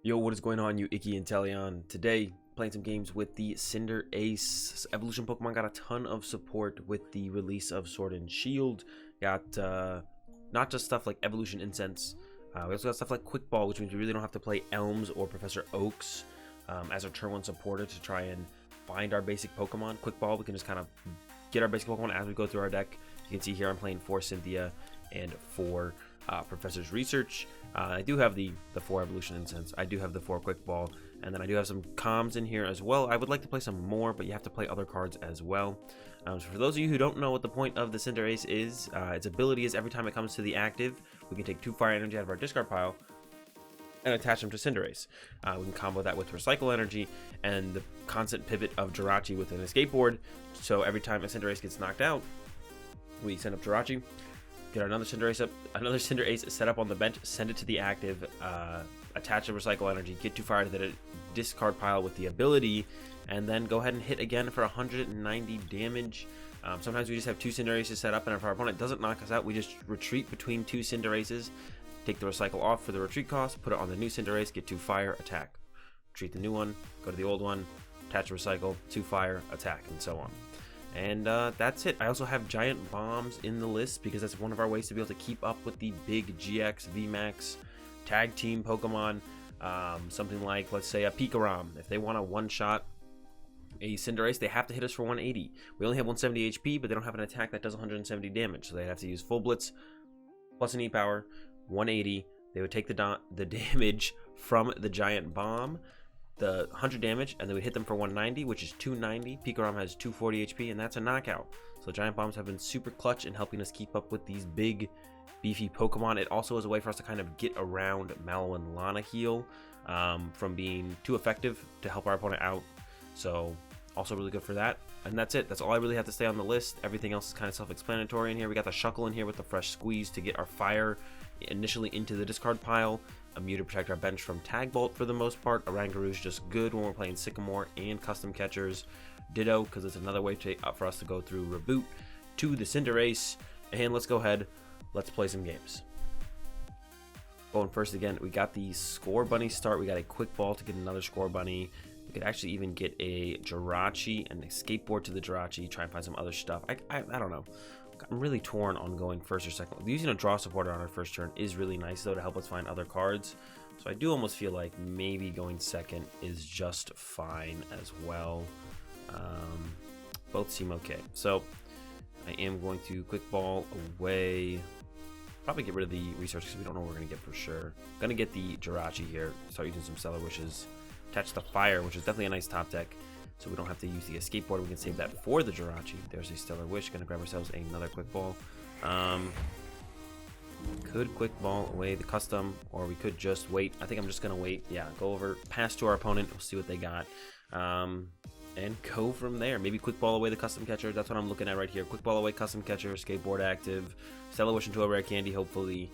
Yo, what is going on, you Icky and Teleon? Today, playing some games with the Cinderace evolution Pokemon. Got a ton of support with the release of Sword and Shield. Got not just stuff like Evolution Incense, we also got stuff like Quick Ball, which means we really don't have to play Elms or Professor Oaks as our turn 1 supporter to try and find our basic Pokemon. Quick Ball, we can just kind of get our basic Pokemon as we go through our deck. You can see here I'm playing 4 Cynthia and 4 Professor's Research. I do have the 4 Evolution Incense. I do have the 4 Quick Ball, and then I do have some comms in here as well. I would like to play some more, but you have to play other cards as well. So for those of you who don't know what the point of the Cinderace is, its ability is every time it comes to the active, we can take 2 fire energy out of our discard pile and attach them to Cinderace. We can combo that with Recycle Energy and the constant pivot of Jirachi with an Escape Board. So every time a Cinderace gets knocked out, we send up Jirachi, get another Cinderace set up on the bench, send it to the active, attach a Recycle Energy, get 2 fire to the discard pile with the ability, and then go ahead and hit again for 190 damage. Sometimes we just have 2 Cinderaces set up, and if our opponent doesn't knock us out, we just retreat between 2 Cinderaces, take the Recycle off for the retreat cost, put it on the new Cinderace, get 2 fire, attack. Retreat the new one, go to the old one, attach a Recycle, 2 fire, attack, and so on. And that's it. I also have Giant Bombs in the list because that's one of our ways to be able to keep up with the big GX, VMAX, tag team Pokemon. Something like, let's say, a PikaRom. If they want to one-shot a Cinderace, they have to hit us for 180. We only have 170 HP, but they don't have an attack that does 170 damage. So they have to use full blitz plus an E-Power, 180. They would take the damage from the Giant Bomb, the 100 damage, and then we hit them for 190, which is 290. PikaRom has 240 HP, and that's a knockout. So Giant Bombs have been super clutch in helping us keep up with these big, beefy Pokemon. It also is a way for us to kind of get around Mallow and Lana Heal from being too effective to help our opponent out. So also really good for that. And that's it. That's all I really have to say on the list. Everything else is kind of self-explanatory in here. We got the Shuckle in here with the fresh squeeze to get our fire initially into the discard pile. A Mew to protect our bench from Tag Bolt for the most part. Oranguru is just good when we're playing Sycamore and custom catchers. Ditto, because it's another way for us to go through Raboot to the Cinderace. And let's go ahead, let's play some games. Going first again, we got the Scorbunny start. We got a Quick Ball to get another Scorbunny. We could actually even get a Jirachi and Escape Board to the Jirachi, try and find some other stuff. I don't know. I'm really torn on going first or second. Using a draw supporter on our first turn is really nice, though, to help us find other cards. So I do almost feel like maybe going second is just fine as well. Both seem okay. So I am going to Quick Ball away. Probably get rid of the research because we don't know what we're going to get for sure. Going to get the Jirachi here. Start using some Stellar Wishes. Attach the Fire, which is definitely a nice top deck. So we don't have to use the Escape Board. We can save that for the Jirachi. There's a Stellar Wish. Gonna grab ourselves another Quick Ball. Could Quick Ball away the custom, or we could just wait. I think I'm just gonna wait. Yeah, go over, pass to our opponent. We'll see what they got, and go from there. Maybe Quick Ball away the custom catcher. That's what I'm looking at right here. Quick Ball away custom catcher. Escape Board active. Stellar Wish into a Rare Candy. Hopefully,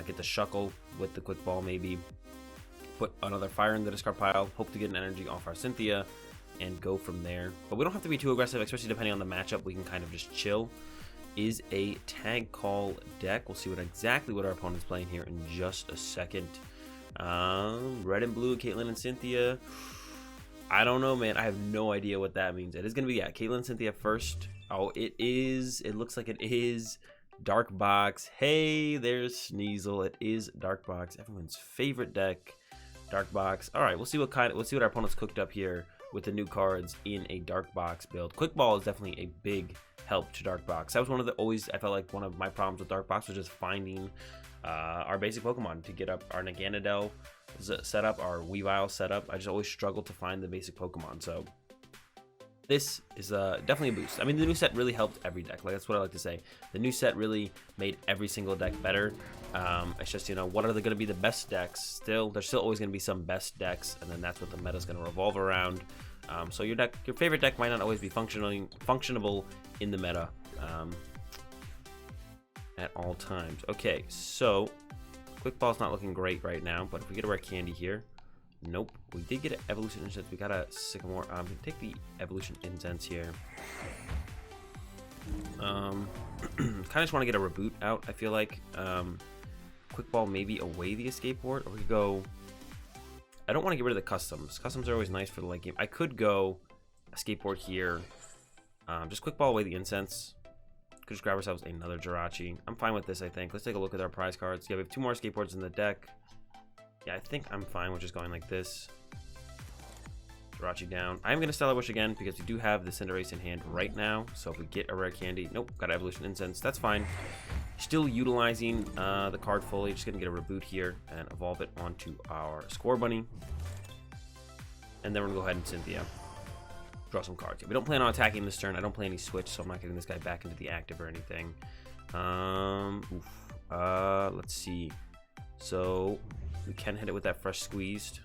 get the Shuckle with the Quick Ball. Maybe put another fire in the discard pile. Hope to get an energy off our Cynthia and go from there. But we don't have to be too aggressive, especially depending on the matchup. We can kind of just chill. Is a tag call deck. We'll see exactly what our opponent's playing here in just a second. Red and blue, Caitlyn and Cynthia. I don't know, man. I have no idea what that means. It is going to be, yeah, Caitlyn and Cynthia first. Oh, it is. It looks like it is Dark Box. Hey, there's Sneasel. It is Dark Box. Everyone's favorite deck. Dark Box. All right, we'll see what our opponent's cooked up here with the new cards in a Dark Box build. Quick Ball is definitely a big help to Dark Box. That was I felt like one of my problems with Dark Box was just finding our basic Pokemon to get up our Naganadel setup, our Weavile setup. I just always struggled to find the basic Pokemon. So this is definitely a boost. I mean, the new set really helped every deck. Like, that's what I like to say. The new set really made every single deck better. It's just, you know, what are going to be the best decks? There's still always going to be some best decks, and then that's what the meta is going to revolve around. So your favorite deck might not always be functionable in the meta at all times. Okay, so Quick Ball's not looking great right now, but if we get a Rare Candy here, nope. We did get an Evolution Incense. We got a Sycamore. I'm gonna take the Evolution Incense here. Kind of just want to get a Raboot out. I feel like Quick Ball maybe away the Escape Board, or we could go I don't want to get rid of the customs. Customs are always nice for the late game. I could go Escape Board here. Just quick ball away the incense. Could just grab ourselves another Jirachi. I'm fine with this, I think. Let's take a look at our prize cards. Yeah, we have 2 more Escape Boards in the deck. Yeah, I think I'm fine with just going like this. Jirachi down. I'm going to Stellar Wish again because we do have the Cinderace in hand right now. So if we get a Rare Candy... Nope, got Evolution Incense. That's fine. Still utilizing the card fully. Just going to get a Raboot here and evolve it onto our Scorbunny. And then we're going to go ahead and Cynthia. Draw some cards. We don't plan on attacking this turn. I don't play any switch, so I'm not getting this guy back into the active or anything. Let's see. So we can hit it with that Fresh Squeezed.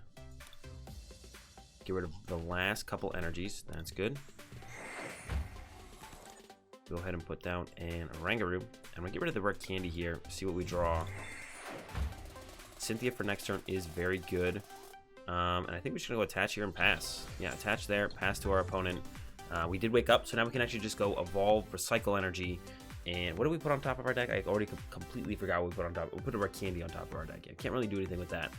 Get rid of the last couple energies. That's good. Go ahead and put down an Oranguru. I'm gonna get rid of the Rare Candy here. See what we draw. Cynthia for next turn is very good. And I think we're just gonna go attach here and pass. Yeah, attach there, pass to our opponent. We did wake up, so now we can actually just go evolve, recycle energy. And what do we put on top of our deck? I already completely forgot what we put on top. We put a Rare Candy on top of our deck. Yeah, can't really do anything with that.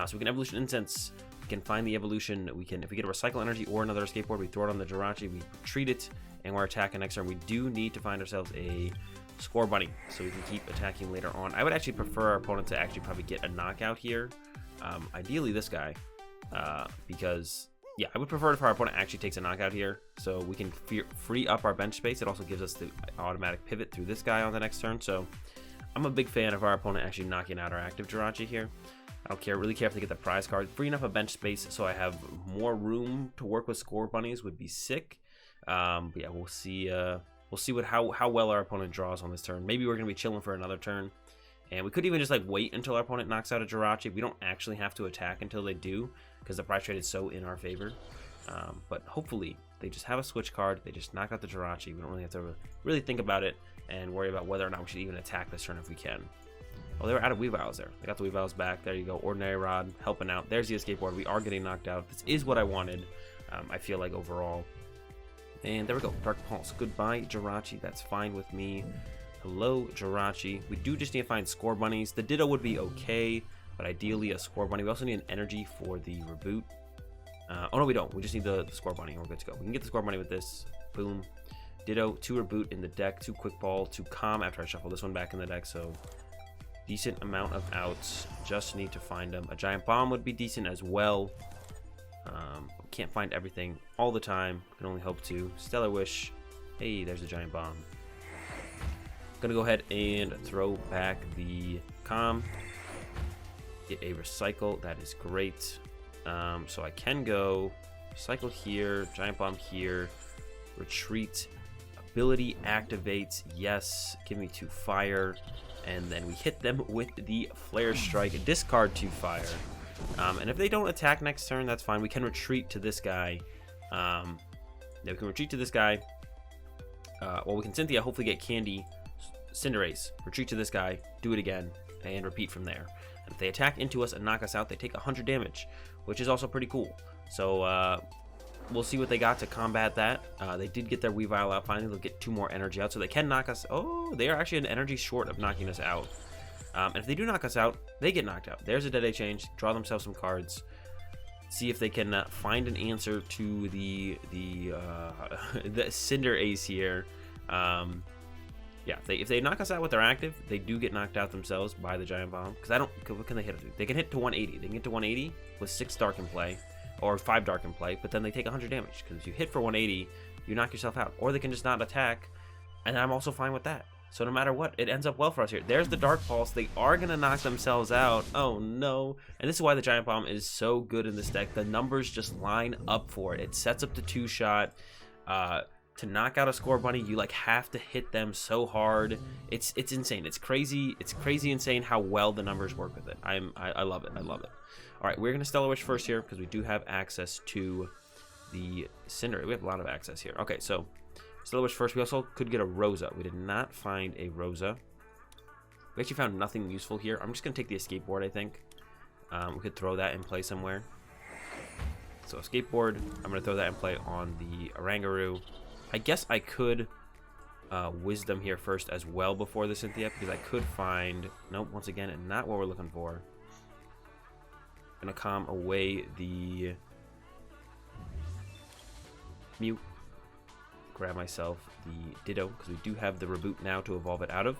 So we can Evolution Incense. We can find the evolution. We can, if we get a Recycle Energy or another Escape Board, we throw it on the Jirachi. We treat it, and we're attacking next turn. We do need to find ourselves a Scorbunny, so we can keep attacking later on. I would actually prefer our opponent to actually probably get a knockout here. Ideally, this guy, because yeah, I would prefer if our opponent actually takes a knockout here, so we can free up our bench space. It also gives us the automatic pivot through this guy on the next turn. So I'm a big fan of our opponent actually knocking out our active Jirachi here. I don't really care if they get the prize card. Freeing up a bench space so I have more room to work with Scorbunnies would be sick. But yeah, we'll see. We'll see how well our opponent draws on this turn. Maybe we're gonna be chilling for another turn, and we could even just like wait until our opponent knocks out a Jirachi. We don't actually have to attack until they do, because the prize trade is so in our favor. But hopefully they just have a switch card. They just knock out the Jirachi. We don't really have to really think about it and worry about whether or not we should even attack this turn if we can. Oh, they were out of Weaviles there. They got the Weaviles back. There you go. Ordinary Rod helping out. There's the Escape Board. We are getting knocked out. This is what I wanted, I feel like, overall. And there we go. Dark Pulse. Goodbye, Jirachi. That's fine with me. Hello, Jirachi. We do just need to find Scorbunnies. The Ditto would be okay, but ideally a Scorbunny. We also need an energy for the Raboot. Oh, no, we don't. We just need the Scorbunny, and we're good to go. We can get the Scorbunny with this. Boom. Ditto, 2 Raboot in the deck, 2 Quick Ball, 2 Calm after I shuffle this one back in the deck, so decent amount of outs. Just need to find them. A Giant Bomb would be decent as well. Can't find everything all the time. Can only hope to. Stellar Wish. Hey, there's a Giant Bomb. Gonna go ahead and throw back the Calm. Get a Recycle. That is great. So I can go Cycle here, Giant Bomb here, Retreat. Ability activates. Yes. Give me 2 Fire. And then we hit them with the Flare Strike. Discard 2 Fire. And if they don't attack next turn, that's fine. We can retreat to this guy. Yeah, we can retreat to this guy. Well, we can Cynthia, hopefully get Candy, Cinderace, retreat to this guy, do it again, and repeat from there. And if they attack into us and knock us out, they take 100 damage, which is also pretty cool. So we'll see what they got to combat that. They did get their Weavile out finally. They'll get 2 more energy out, so they can knock us. Oh, they are actually an energy short of knocking us out. And if they do knock us out, they get knocked out. There's a Dead Day Change. Draw themselves some cards. See if they can find an answer to the Cinderace here. Yeah, if they knock us out with their active, they do get knocked out themselves by the Giant Bomb. Because what can they hit? They can hit to 180. They can get to 180 with 6 Dark in play, or 5 Dark in play. But then they take 100 damage because if you hit for 180, you knock yourself out. Or they can just not attack, and I'm also fine with that. So no matter what, it ends up well for us here. There's the Dark Pulse. They are going to knock themselves out. Oh, no. And this is why the Giant Bomb is so good in this deck. The numbers just line up for it. It sets up the 2-shot. To knock out a Scorbunny, you like have to hit them so hard. It's insane. It's crazy. It's crazy insane how well the numbers work with it. I love it. I love it. All right, we're going to Stellar Wish first here because we do have access to the Cinderace. We have a lot of access here. Okay, so Stellar Wish first. We also could get a Rosa. We did not find a Rosa. We actually found nothing useful here. I'm just going to take the Escape Board, I think. We could throw that in play somewhere. So Escape Board. I'm going to throw that in play on the Oranguru. I guess I could Wisdom here first as well before the Cynthia, because I could find... Nope, once again, not what we're looking for. Gonna calm away the Mew. Grab myself the Ditto, because we do have the Raboot now to evolve it out of.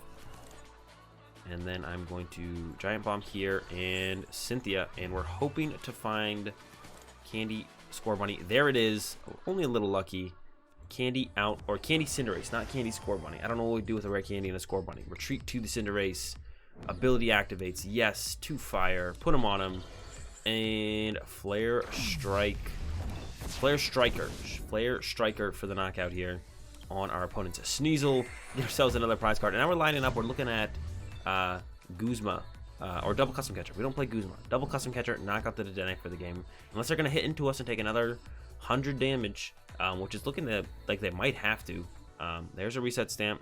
And then I'm going to Giant Bomb here and Cynthia, and we're hoping to find Candy Scorbunny. There it is. Only a little lucky. Candy out, or Candy Cinderace, not Candy Scorbunny. I don't know what we do with a Rare Candy and a Scorbunny. Retreat to the Cinderace. Ability activates. Yes, to fire. Put him on him. And Flare Strike. Flare Striker for the knockout here on our opponent's Sneasel. Get ourselves another prize card. And now we're lining up. We're looking at Guzma. Or Double Custom Catcher. We don't play Guzma. Double Custom Catcher, knock out the Dedenne for the game. Unless they're going to hit into us and take another 100 damage, which is looking like they might have to. There's a reset stamp.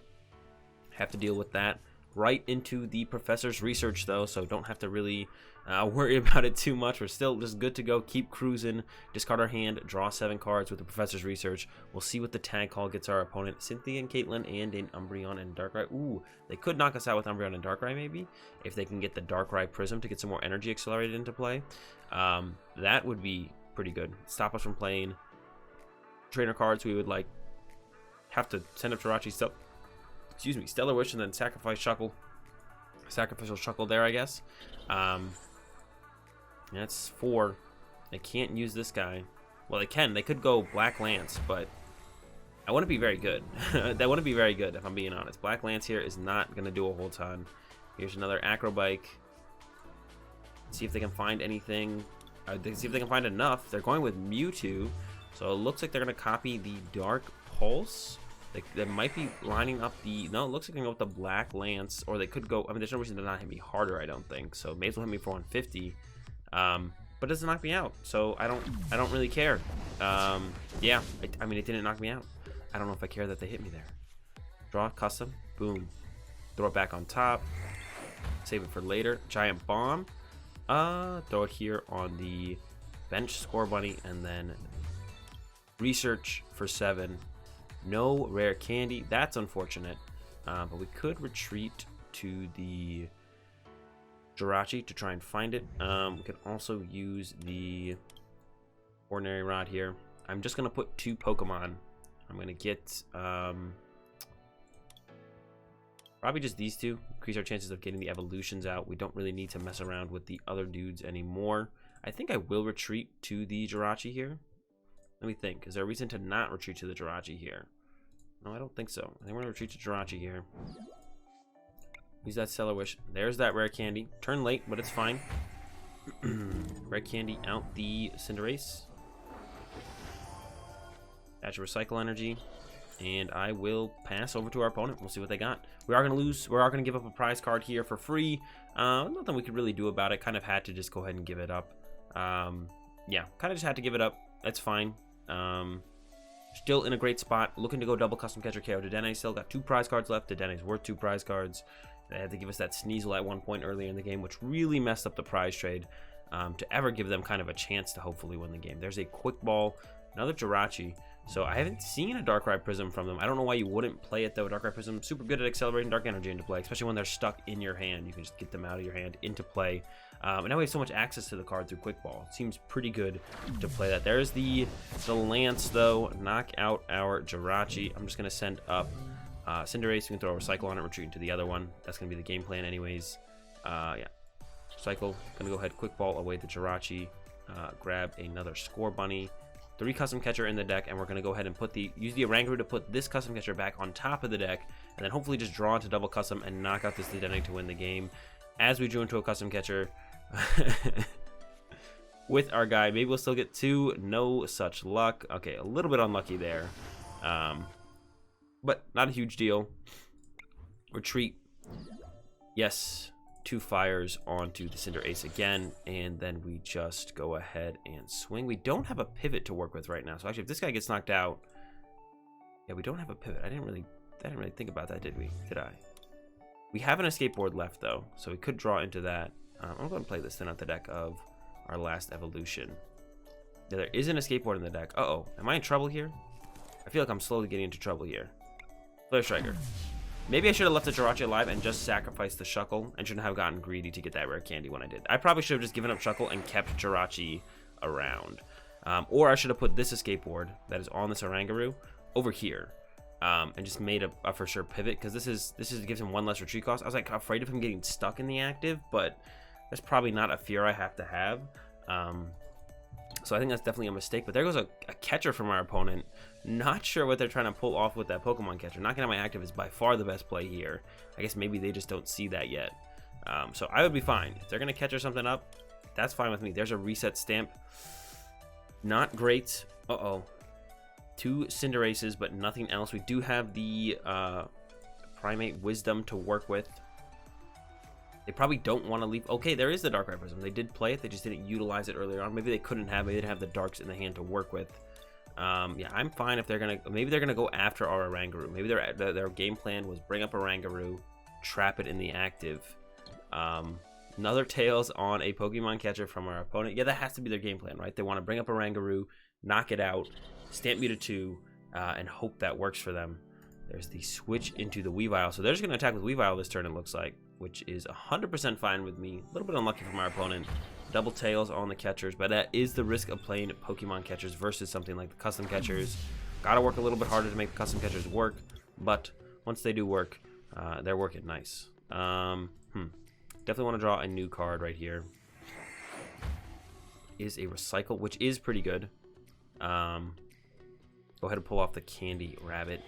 Have to deal with that. Right into the Professor's Research, though, so don't have to really worry about it too much. We're still just good to go. Keep cruising. Discard our hand. Draw 7 cards with the Professor's Research. We'll see what the tag call gets our opponent. Cynthia and Caitlin and an Umbreon and Darkrai. Ooh, they could knock us out with Umbreon and Darkrai, maybe, if they can get the Darkrai Prism to get some more energy accelerated into play. That would be pretty good. Stop us from playing trainer cards. We would have to send up Jirachi Stellar Wish, and then sacrifice Shuckle. Sacrificial Shuckle there, I guess. That's 4. They can't use this guy. Well, they can. They could go Black Lance, but I wouldn't be very good. That wouldn't be very good, if I'm being honest. Black Lance here is not going to do a whole ton. Here's another Acrobike. See if they can find anything. See if they can find enough. They're going with Mewtwo, so it looks like they're going to copy the Dark Pulse. They might be lining up the... No, it looks like they can go with the Black Lance, or they could go... I mean, there's no reason to not hit me harder, I don't think. So may as well hit me for 150. But it doesn't knock me out, so I don't really care. Yeah, I mean, it didn't knock me out. I don't know if I care that they hit me there. Draw, custom, boom. Throw it back on top. Save it for later. Giant Bomb. Throw it here on the bench, Scorbunny, and then Research for 7. No Rare Candy. That's unfortunate. But we could retreat to the Jirachi to try and find it. We could also use the Ordinary Rod here. I'm just going to put 2 Pokemon. I'm going to get probably just these 2. Increase our chances of getting the evolutions out. We don't really need to mess around with the other dudes anymore. I think I will retreat to the Jirachi here. Let me think. Is there a reason to not retreat to the Jirachi here? No, I don't think so. I think we're going to retreat to Jirachi here. Use that Stellar Wish. There's that Rare Candy. Turn late, but it's fine. Rare Candy out the Cinderace. That's your Recycle Energy. And I will pass over to our opponent. We'll see what they got. We are going to lose. We are going to give up a prize card here for free. Nothing we could really do about it. Kind of had to just go ahead and give it up. Yeah, kind of just had to give it up. That's fine. Still in a great spot. Looking to go double custom catcher KO. Dedenne still got 2 prize cards left. Dedenne's worth 2 prize cards. They had to give us that Sneasel at one point earlier in the game, which really messed up the prize trade to ever give them kind of a chance to hopefully win the game. There's a Quick Ball, another Jirachi. So I haven't seen a Darkrai Prism from them. I don't know why you wouldn't play it, though. Darkrai Prism, super good at accelerating Dark Energy into play, especially when they're stuck in your hand. You can just get them out of your hand into play. And now we have so much access to the card through Quick Ball. It seems pretty good to play that. There's the Lance, though. Knock out our Jirachi. I'm just going to send up Cinderace. We can throw a Recycle on it, retreat into the other one. That's going to be the game plan anyways. Yeah. Recycle. Going to go ahead, Quick Ball away the Jirachi. Grab another Scorbunny. 3 custom catcher in the deck, and we're going to go ahead and use the Oranguru to put this custom catcher back on top of the deck, and then hopefully just draw into double custom and knock out this Dedenne to win the game. As we drew into a custom catcher with our guy, maybe we'll still get 2. No such luck. Okay, a little bit unlucky there, but not a huge deal. Retreat. Yes. 2 fires onto the Cinderace again, and then we just go ahead and swing. We don't have a pivot to work with right now, so actually if this guy gets knocked out, yeah, we don't have a pivot. I didn't really think about that, did we? Did I? We have an escape board left though, so we could draw into that. I'm going to play this then out the deck of our last evolution. Yeah, there is an escape board in the deck. Uh-oh, am I in trouble here? I feel like I'm slowly getting into trouble here. Flare Striker. Maybe I should have left the Jirachi alive and just sacrificed the Shuckle and shouldn't have gotten greedy to get that rare candy when I did. I probably should have just given up Shuckle and kept Jirachi around. Or I should have put this escape board that is on this Oranguru over here. And just made a for sure pivot, because this gives him one less retreat cost. I was like afraid of him getting stuck in the active, but that's probably not a fear I have to have. So I think that's definitely a mistake. But there goes a catcher from our opponent. Not sure what they're trying to pull off with that Pokemon catcher. Knocking out my active is by far the best play here. I guess maybe they just don't see that yet. So I would be fine. If they're going to catcher something up, that's fine with me. There's a reset stamp. Not great. Uh-oh. 2 Cinderaces, but nothing else. We do have the Primate Wisdom to work with. They probably don't want to leave. Okay, there is the Dark Prism. They did play it. They just didn't utilize it earlier on. Maybe they couldn't have. Maybe they didn't have the Darks in the hand to work with. Yeah, I'm fine if they're gonna. Maybe they're gonna go after our Oranguru. Maybe their game plan was bring up Oranguru, trap it in the active. Another Tails on a Pokemon catcher from our opponent. Yeah, that has to be their game plan, right? They want to bring up Oranguru, knock it out, stamp Mew to 2, and hope that works for them. There's the switch into the Weavile. So they're just going to attack with Weavile this turn, it looks like, which is 100% fine with me. A little bit unlucky from our opponent. Double Tails on the catchers, but that is the risk of playing Pokemon catchers versus something like the custom catchers. Got to work a little bit harder to make the custom catchers work, but once they do work, they're working nice. Definitely want to draw a new card right here. Is a Recycle, which is pretty good. Go ahead and pull off the Candy Rabbit.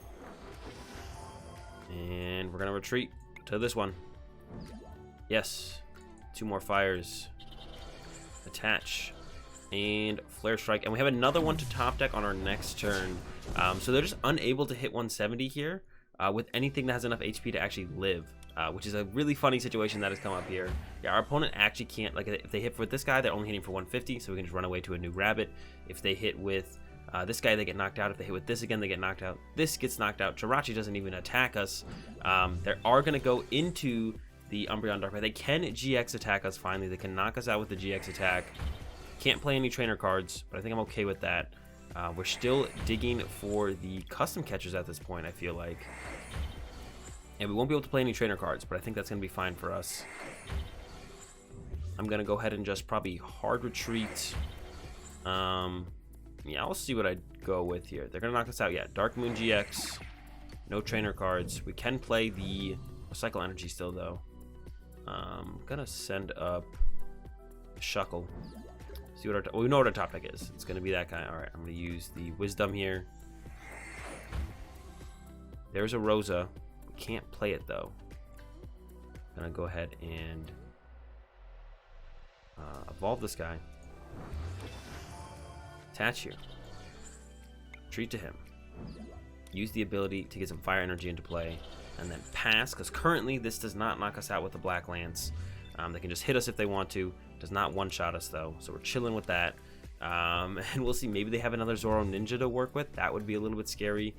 And we're going to retreat to this one. Yes. 2 more fires. Attach. And Flare Strike. And we have another one to top deck on our next turn. So they're just unable to hit 170 here with anything that has enough HP to actually live. Which is a really funny situation that has come up here. Yeah, our opponent actually can't, like, if they hit with this guy, they're only hitting for 150, so we can just run away to a new rabbit. If they hit with this guy, they get knocked out. If they hit with this again, they get knocked out. This gets knocked out. Jirachi doesn't even attack us. They are going to go into the Umbreon Dark Path. They can GX attack us finally. They can knock us out with the GX attack. Can't play any trainer cards, but I think I'm okay with that. We're still digging for the custom catchers at this point, I feel like. And we won't be able to play any trainer cards, but I think that's going to be fine for us. I'm going to go ahead and just probably hard retreat. Yeah, I'll see what I go with here. They're going to knock us out. Yeah, Dark Moon GX. No trainer cards. We can play the Recycle Energy still, though. I'm going to send up Shuckle. See what we know what our top deck is. It's going to be that guy. All right, I'm going to use the Wisdom here. There's a Rosa. Can't play it though. I'm gonna go ahead and evolve this guy. Attach here. Treat to him. Use the ability to get some fire energy into play, and then pass, because currently this does not knock us out with the Black Lance. They can just hit us if they want to. Does not one-shot us though, so we're chilling with that. And we'll see. Maybe they have another Zoro Ninja to work with. That would be a little bit scary.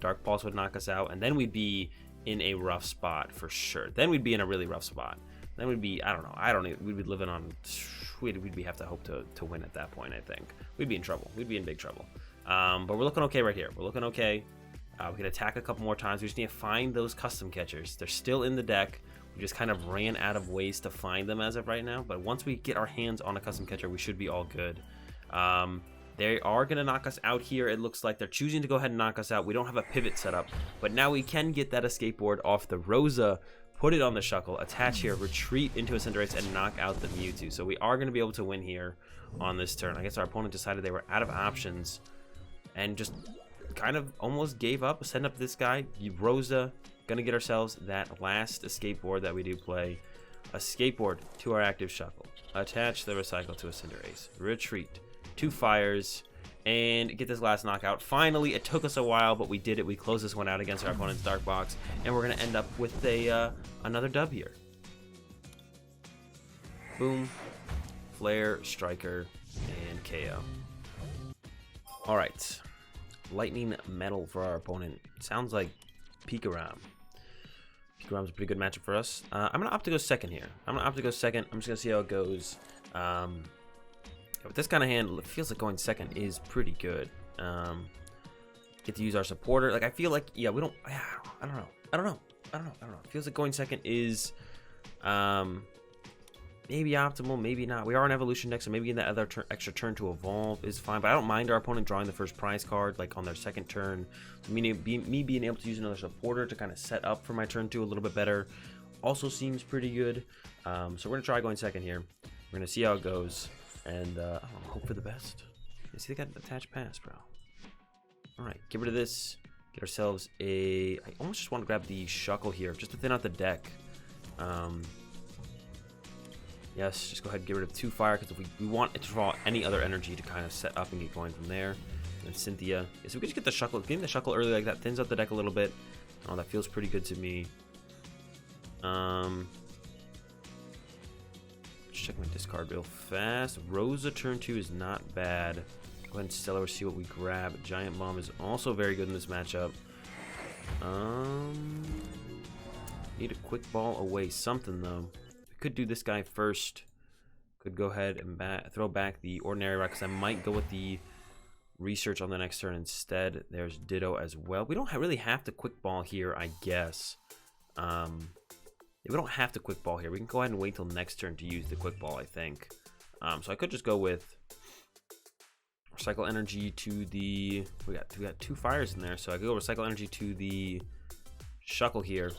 Dark Pulse would knock us out, and then we'd be in a rough spot for sure. Then we'd be in a really rough spot. Then we'd be, I don't know, we'd be living on, we'd have to hope to win at that point, I think. We'd be in trouble. We'd be in big trouble. But we're looking okay right here. We're looking okay. We can attack a couple more times. We just need to find those custom catchers. They're still in the deck. We just kind of ran out of ways to find them as of right now. But once we get our hands on a custom catcher, we should be all good. They are going to knock us out here. It looks like they're choosing to go ahead and knock us out. We don't have a pivot set up, but now we can get that escape board off the Rosa, put it on the Shuckle, attach here, retreat into a Cinderace, and knock out the Mewtwo. So we are going to be able to win here on this turn. I guess our opponent decided they were out of options and just kind of almost gave up, send up this guy, Rosa. Going to get ourselves that last escape board that we do play. A skateboard to our active Shuckle. Attach the Recycle to a Cinderace. Retreat. 2 fires, and get this last knockout. Finally, it took us a while, but we did it. We closed this one out against our opponent's Dark Box, and we're going to end up with a another dub here. Boom, Flare, Striker, and KO. All right, Lightning Metal for our opponent. Sounds like PikaRom. PikaRom's a pretty good matchup for us. I'm going to opt to go second here. I'm just going to see how it goes. With this kind of hand, it feels like going second is pretty good. Get to use our supporter. Like, I feel like, yeah, we don't, I don't know. I don't know. It feels like going second is maybe optimal, maybe not. We are an evolution deck, so maybe in that other extra turn to evolve is fine. But I don't mind our opponent drawing the first prize card, like on their second turn. So me being able to use another supporter to kind of set up for my turn 2 a little bit better also seems pretty good. So we're gonna try going second here. We're gonna see how it goes, and hope for the best. You see, they got attached pass, bro. All right, get rid of this. Get ourselves a. I almost just want to grab the Shuckle here, just to thin out the deck. Yes, just go ahead and get rid of 2 fire, because if we want it to draw any other energy to kind of set up and get going from there. And Cynthia. Yeah, so we could just get the Shuckle. Getting the Shuckle early like that thins out the deck a little bit. Oh, that feels pretty good to me. Check my discard real fast. Rosa turn 2 is not bad. Go ahead and Stellar, see what we grab. Giant Bomb is also very good in this matchup. Need a quick ball away something though. Could do this guy first. Could go ahead and throw back the Ordinary Rod, because I might go with the Research on the next turn instead. There's Ditto as well. We don't really have to quick ball here, I guess. We don't have to quick ball here. We can go ahead and wait till next turn to use the quick ball, I think. So I could just go with Recycle Energy to the. We got 2 fires in there, so I could go Recycle Energy to the Shuckle here.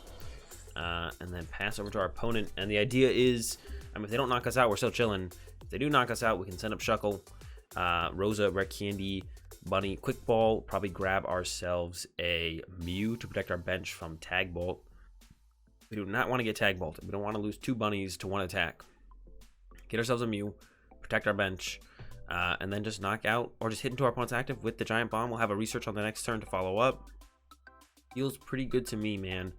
And then pass over to our opponent. And the idea is, I mean, if they don't knock us out, we're still chilling. If they do knock us out, we can send up Shuckle, Rosa, Rare Candy, Bunny, Quick Ball, probably grab ourselves a Mew to protect our bench from Tag Bolt. We do not want to get Tag Bolted. We don't want to lose 2 bunnies to 1 attack. Get ourselves a Mew, protect our bench, and then just knock out or just hit into our opponent's active with the Giant Bomb. We'll have a Research on the next turn to follow up. Feels pretty good to me, man.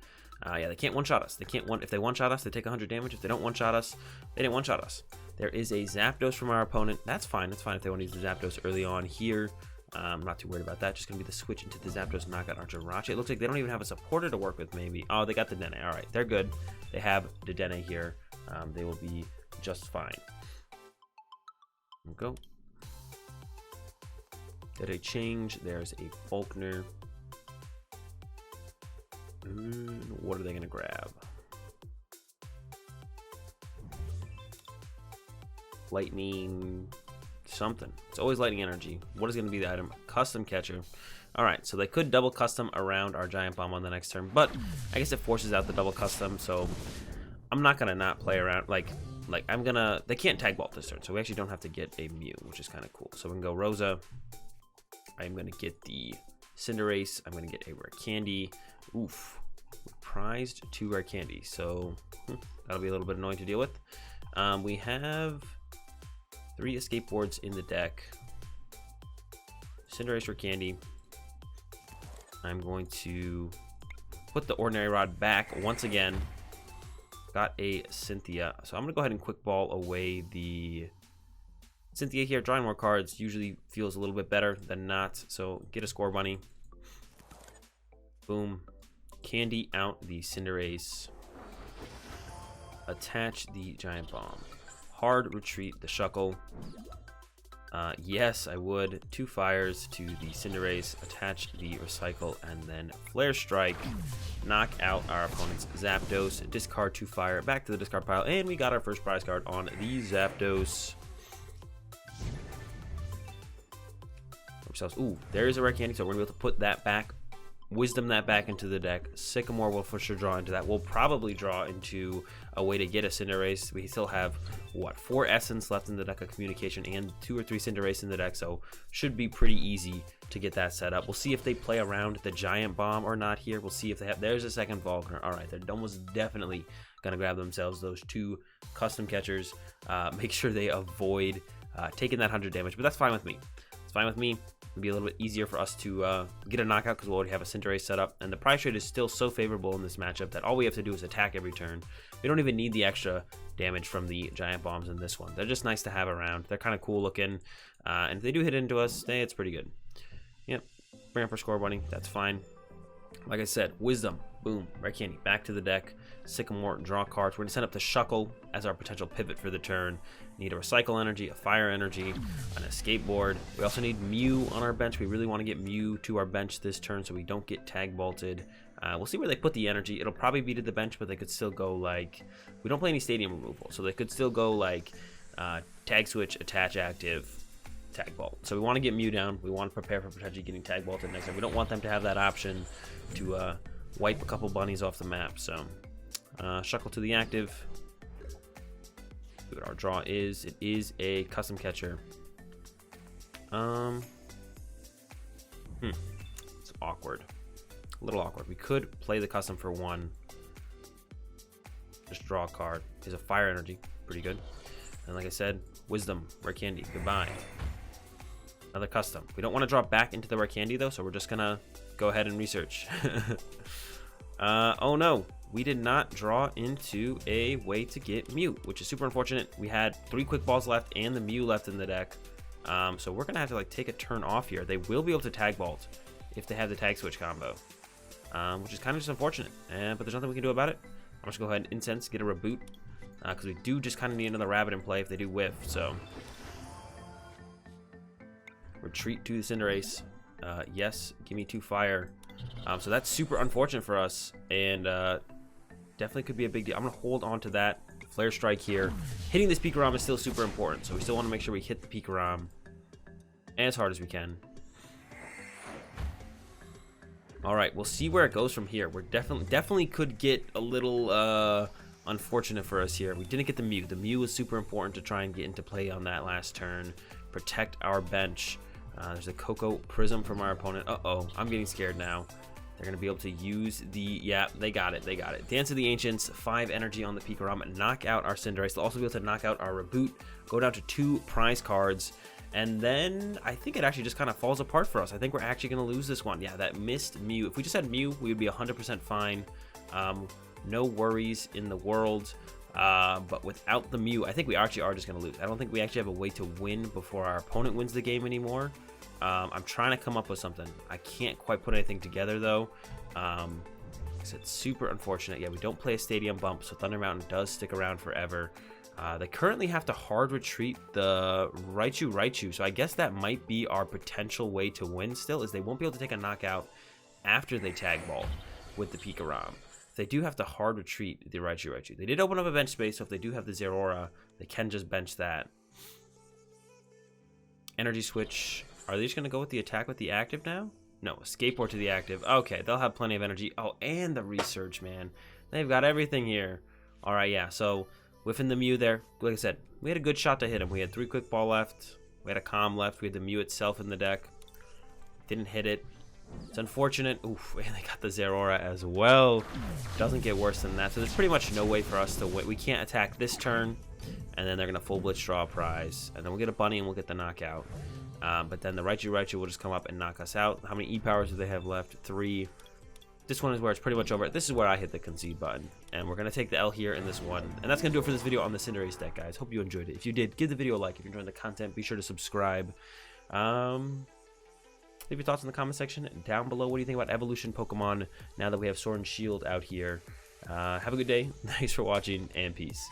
Yeah, they can't one-shot us. If they one-shot us, they take 100 damage. If they don't one-shot us, they didn't one-shot us. There is a Zapdos from our opponent. That's fine. That's fine if they want to use the Zapdos early on here. I'm not too worried about that. Just going to be the switch into the Zapdos, knock out our Jirachi. It looks like they don't even have a supporter to work with, maybe. Oh, they got the Dene. All right, they're good. They have the Dene here. They will be just fine. Go. Did a change. There's a Faulkner. What are they going to grab? Lightning something. It's always lightning energy. What is going to be the item? Custom catcher. All right, so they could double custom around our Giant Bomb on the next turn, but I guess it forces out the double custom, so I'm not going to not play around. Like I'm going to... They can't Tag Bolt this turn, so we actually don't have to get a Mew, which is kind of cool. So we can go Rosa. I'm going to get the Cinderace. I'm going to get a Rare Candy. Oof. Prized 2 Rare Candy, so that'll be a little bit annoying to deal with. We have 3 Escape Boards in the deck. Cinderace, Rare Candy. I'm going to put the Ordinary Rod back once again. Got a Cynthia, so I'm going to go ahead and quick ball away the Cynthia here. Drawing more cards usually feels a little bit better than not, so get a Scorbunny. Boom. Candy out the Cinderace. Attach the Giant Bomb. Hard retreat the Shuckle. Yes, I would. 2 fires to the Cinderace. Attach the Recycle, and then Flare Strike. Knock out our opponent's Zapdos. Discard 2 fire. Back to the discard pile, and we got our first prize card on the Zapdos. Ooh, there is a Rare Candy, so we're gonna be able to put that back. Wisdom that back into the deck. Sycamore will for sure draw into that. We'll probably draw into a way to get a Cinderace. We still have, what, 4 Essence left in the deck of Communication and 2 or 3 Cinderace in the deck, so should be pretty easy to get that set up. We'll see if they play around the Giant Bomb or not here. We'll see if they have... There's a second Faulkner. All right, they're almost definitely going to grab themselves those 2 custom catchers. Make sure they avoid taking that 100 damage, but that's fine with me. It's fine with me. It'll be a little bit easier for us to get a knockout because we'll already have a Cinderace set up, and the price trade is still so favorable in this matchup that all we have to do is attack every turn. We don't even need the extra damage from the Giant Bombs in this one. They're just nice to have around. They're kind of cool looking, and if they do hit into us, it's pretty good. Yep, bring up our Scorbunny. That's fine. Like I said, Wisdom, boom, Rare Candy, back to the deck. Sycamore, draw cards. We're going to send up the Shuckle as our potential pivot for the turn. Need a Recycle Energy, a Fire Energy, an Escape Board. We also need Mew on our bench. We really want to get Mew to our bench this turn so we don't get Tag Bolted. We'll see where they put the energy. It'll probably be to the bench, but they could still go like, we don't play any stadium removal, so they could still go like tag switch, attach active, tag vault. So we want to get Mew down. We want to prepare for potentially getting tag vaulted next time. We don't want them to have that option to wipe a couple bunnies off the map. So Shuckle to the active. See what our draw is. It is a custom catcher. It's awkward. A little awkward. We could play the custom for 1. Just draw a card. Here's a fire energy. Pretty good. And like I said, wisdom, rare candy. Goodbye. Another custom. We don't want to drop back into the rare candy though, so we're just gonna go ahead and research. Oh no. We did not draw into a way to get Mew, which is super unfortunate. We had 3 quick balls left and the Mew left in the deck. So we're gonna have to like take a turn off here. They will be able to tag vault if they have the tag switch combo, which is kind of just unfortunate. But there's nothing we can do about it. I'm just gonna go ahead and incense, get a reboot, because we do just kind of need another rabbit in play if they do whiff. So retreat to the Cinderace. Yes, give me 2 fire. So that's super unfortunate for us, and definitely could be a big deal. I'm gonna hold on to that flare strike here. Hitting this PikaRom is still super important, so we still want to make sure we hit the PikaRom as hard as we can. All right, we'll see where it goes from here. We're definitely could get a little unfortunate for us here. We didn't get the Mew. The Mew was super important to try and get into play on that last turn, protect our bench. There's a Cocoa Prism from our opponent. Uh-oh, I'm getting scared now. They're going to be able to use the, yeah, they got it. Dance of the Ancients, 5 energy on the PikaRom, knock out our Cinderace. They'll also be able to knock out our Raboot, go down to 2 prize cards, and then I think it actually just kind of falls apart for us. I think we're actually going to lose this one. Yeah, that missed Mew. If we just had Mew, we would be 100% fine. No worries in the world. But without the Mew, I think we actually are just going to lose. I don't think we actually have a way to win before our opponent wins the game anymore. I'm trying to come up with something. I can't quite put anything together though. It's super unfortunate. Yeah, we don't play a stadium bump, so Thunder Mountain does stick around forever. They currently have to hard retreat the Raichu, so I guess that might be our potential way to win still, is they won't be able to take a knockout after they tag ball with the PikaRom. They do have to hard retreat the Raichu. They did open up a bench space, so if they do have the Zeraora, they can just bench that. Energy switch. Are they just going to go with the attack with the active now? No, Escape Board to the active. Okay, they'll have plenty of energy. Oh, and the research, man. They've got everything here. All right, yeah, so whiffing the Mew there. Like I said, we had a good shot to hit him. We had 3 quick ball left. We had a calm left. We had the Mew itself in the deck. Didn't hit it. It's unfortunate. Oof, and they got the Zeraora as well. Doesn't get worse than that. So there's pretty much no way for us to win. We can't attack this turn, and then they're going to full blitz draw a prize. And then we'll get a bunny and we'll get the knockout. But then the Raichu will just come up and knock us out. How many E-powers do they have left? 3. This one is where it's pretty much over. This is where I hit the concede button. And we're going to take the L here in this one. And that's going to do it for this video on the Cinderace deck, guys. Hope you enjoyed it. If you did, give the video a like. If you're enjoying the content, be sure to subscribe. Leave your thoughts in the comment section down below. What do you think about Evolution Pokemon now that we have Sword and Shield out here? Have a good day. Thanks for watching, and peace.